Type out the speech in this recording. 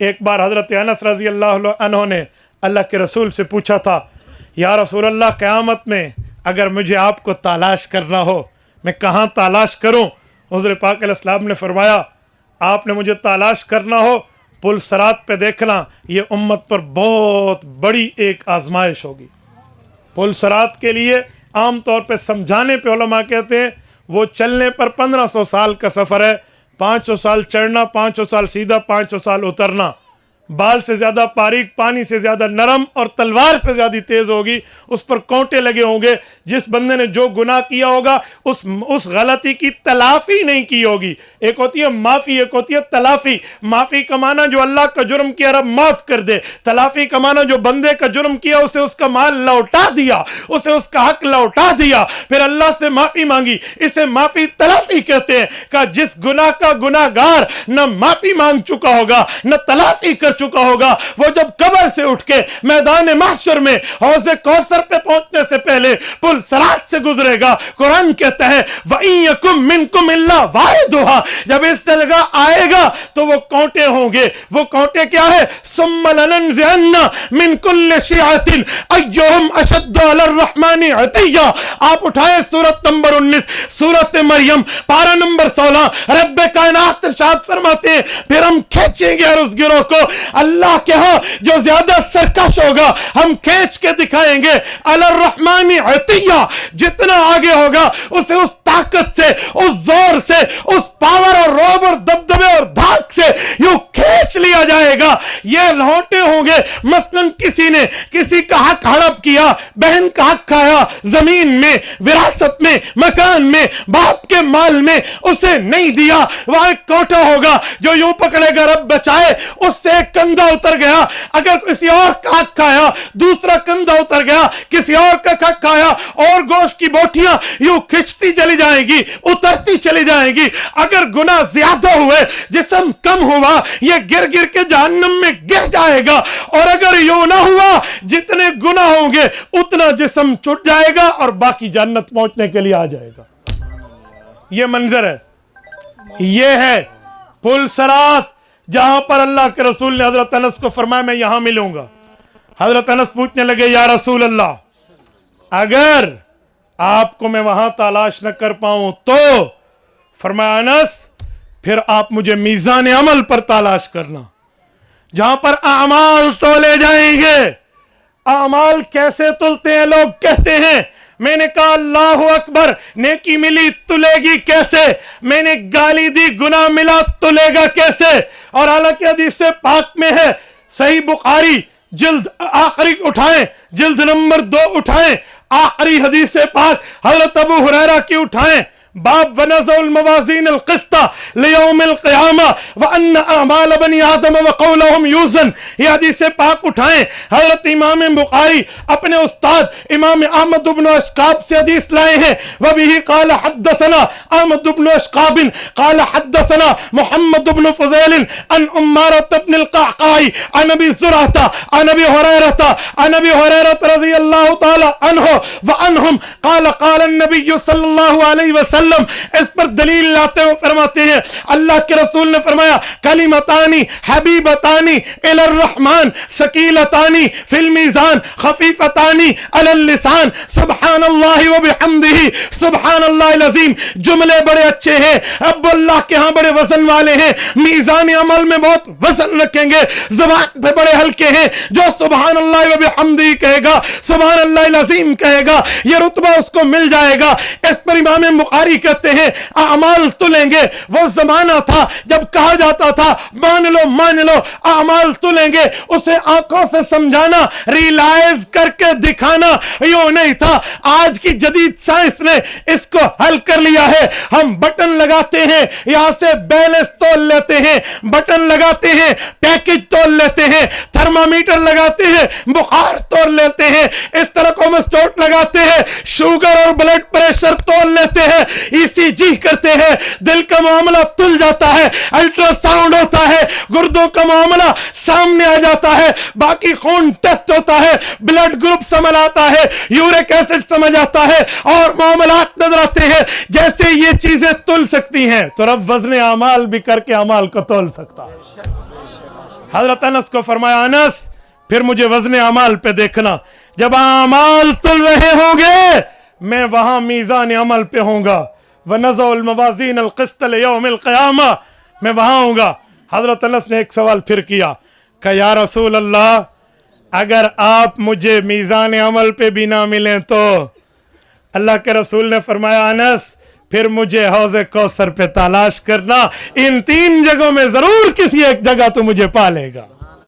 ایک بار حضرت انس رضی اللہ عنہ نے اللہ کے رسول سے پوچھا تھا، یا رسول اللہ قیامت میں اگر مجھے آپ کو تلاش کرنا ہو میں کہاں تلاش کروں؟ حضور پاک علیہ السلام نے فرمایا آپ نے مجھے تلاش کرنا ہو پل صراط پہ دیکھنا، یہ امت پر بہت بڑی ایک آزمائش ہوگی۔ پل صراط کے لیے عام طور پہ سمجھانے پہ علماء کہتے ہیں وہ چلنے پر 1500 سال کا سفر ہے، 500 سال چڑھنا، 500 سال سیدھا، 500 سال اترنا، بال سے زیادہ باریک، پانی سے زیادہ نرم اور تلوار سے زیادہ تیز ہوگی، اس پر کانٹے لگے ہوں گے۔ جس بندے نے جو گناہ کیا ہوگا اس غلطی کی تلافی نہیں کی ہوگی۔ ایک ہوتی ہے معافی، ایک ہوتی ہے تلافی۔ معافی کا معنی جو اللہ کا جرم کیا رب معاف کر دے، تلافی کا معنی جو بندے کا جرم کیا اسے اس کا مال لوٹا دیا، اسے اس کا حق لوٹا دیا، پھر اللہ سے معافی مانگی، اسے معافی تلافی کہتے ہیں۔ کہ جس گناہ کا گناہ گار نہ معافی مانگ چکا ہوگا نہ تلافی کر چکا ہوگا، وہ جب قبر سے اٹھ کے میدان محشر میں حوض کوثر پہ پہنچنے سے پہلے پل صراط سے گزرے گا۔ قرآن کہتا ہے وَإِن يَكُن مِّنكُمْ إِلَّا وَارِدُهَا، جب اس جگہ آئے گا تو وہ کانٹے ہوں گے۔ وہ کانٹے کیا ہے؟ ثُمَّ لَنَنزِعَنَّ مِن كُلِّ شِيعَةٍ أَيُّهُمْ أَشَدُّ عَلَى الرَّحْمَنِ عِتِيًّا۔ آپ اٹھائیں سورت نمبر 19 سورت مریم پارہ نمبر 16، رب کائنات ارشاد فرماتے ہیں پھر ہم کھینچیں گے ہر اس گروہ کو اللہ کے ہاں جو زیادہ سرکش ہوگا ہم کھینچ کے دکھائیں گے۔ علی الرحمن عطیہ، جتنا آگے ہوگا اسے اس طاقت سے، اس زور سے، اس پاور اور روب اور دبدبے اور دھاک سے یوں کھینچ لیا جائے گا۔ یہ لوٹے ہوں گے، مثلا کسی نے کسی کا حق ہڑپ کیا، بہن کا حق کھایا، زمین میں، وراثت میں، مکان میں، باپ کے مال میں، اسے نہیں دیا، وہاں ایک کوٹا ہوگا جو یوں پکڑے گا رب بچائے، اس سے ایک کندھا اتر گیا، اگر کسی اور کا حق کھایا دوسرا کندھا اتر گیا، کسی اور کا حق کھایا اور گوشت کی بوٹیاں یوں کھچتی چلی جائیں گی، اترتی چلی جائیں گی۔ اگر گناہ زیادہ ہوئے جسم کم ہوا یہ گر گر کے جہنم میں گر جائے گا، اور اگر یوں نہ ہوا جتنے گناہ ہوں گے اتنا جسم چھٹ جائے گا اور باقی جنت پہنچنے کے لیے آ جائے گا۔ یہ منظر ہے، یہ ہے پل صراط جہاں پر اللہ کے رسول نے حضرت انس کو فرمایا میں یہاں ملوں گا۔ حضرت انس پوچھنے لگے یا رسول اللہ اگر آپ کو میں وہاں تلاش نہ کر پاؤں تو؟ فرمایا انس پھر آپ مجھے میزان عمل پر تلاش کرنا، جہاں پر اعمال تولے جائیں گے۔ اعمال کیسے تلتے ہیں؟ لوگ کہتے ہیں میں نے کہا اللہ اکبر، نیکی ملی تلے گی کیسے؟ میں نے گالی دی گناہ ملا تلے گا کیسے؟ اور حالانکہ حدیث پاک میں ہے، صحیح بخاری جلد آخری اٹھائیں، جلد نمبر 2 اٹھائیں، آخری حدیث پاک حضرت ابو ہریرہ کی اٹھائیں، باب ونزع الموازین القسط لیوم القیامہ وان اعمال بنی آدم وقولهم یوزن، یہ حدیث پاک اٹھائیں۔ حضرت امام بخاری اپنے استاد امام احمد بن اشقاب سے حدیث لائے ہیں، وبه قال حدثنا احمد بن اشقاب قال حدثنا محمد بن فضیل عن عمارة بن القعقاع عن ابی زرعہ عن ابی ہریرہ رضی اللہ تعالی عنہ وعنہم قال قال النبی صلی اللہ علیہ وسلم، اس پر دلیل لاتے ہوئے فرماتے ہیں اللہ کے رسول نے فرمایا کلمتانی حبیبتانی الی الرحمن ثقیلتانی فی المیزان خفیفتانی علی اللسان سبحان اللہ وبحمدہ سبحان اللہ العظیم۔ جملے بڑے اچھے ہیں، اب اللہ کے ہاں بڑے وزن والے ہیں، میزان عمل میں بہت وزن رکھیں گے، زبان پہ بڑے ہلکے ہیں۔ جو سبحان اللہ وبحمدہ کہے گا، سبحان اللہ العظیم کہے گا، یہ رتبہ اس کو مل جائے گا۔ اس پر امام بخاری کہتے ہیں اعمال تلیں گے۔ وہ زمانہ تھا جب کہا جاتا تھا مان لو اعمال تلیں گے، اسے آنکھوں سے سمجھانا، ریلائز کر کے دکھانا یوں نہیں تھا۔ آج کی جدید سائنس نے اس کو حل کر لیا ہے۔ ہم بٹن لگاتے ہیں، یہاں سے بیلنس تول لیتے ہیں، بٹن لگاتے ہیں پیکج تول لیتے ہیں، تھرمامیٹر لگاتے ہیں بخار تول لیتے ہیں، اس طرح کومسٹوٹ لگاتے ہیں شوگر اور بلڈ پریشر تول لیتے ہیں، ECG کرتے ہیں، دل کا معاملہ تل جاتا ہے، الٹرا ساؤنڈ ہوتا ہے، گردوں کا معاملہ سامنے آ جاتا ہے، باقی خون ٹیسٹ ہوتا ہے، بلڈ گروپ سمجھ آتا ہے، یورک ایسڈ سمجھ آتا ہے، اور معاملات نظر آتے ہیں۔ جیسے یہ چیزیں تل سکتی ہیں تو رب وزن اعمال بھی کر کے اعمال کو تول سکتا ہے۔ حضرت انس کو فرمایا انس پھر مجھے وزن اعمال پہ دیکھنا، جب اعمال تل رہے ہوں گے میں وہاں میزان عمل پہ ہوں گا، وَنَضَعُ الْمَوَازِينَ الْقِسْطَ لِيَوْمِ الْقِيَامَةِ، میں وہاں ہوں گا۔ حضرت انس نے ایک سوال پھر کیا کہ یا رسول اللہ اگر آپ مجھے میزان عمل پہ بھی نہ ملیں تو؟ اللہ کے رسول نے فرمایا انس پھر مجھے حوض کوثر پہ تلاش کرنا، ان 3 جگہوں میں ضرور کسی ایک جگہ تو مجھے پالے گا۔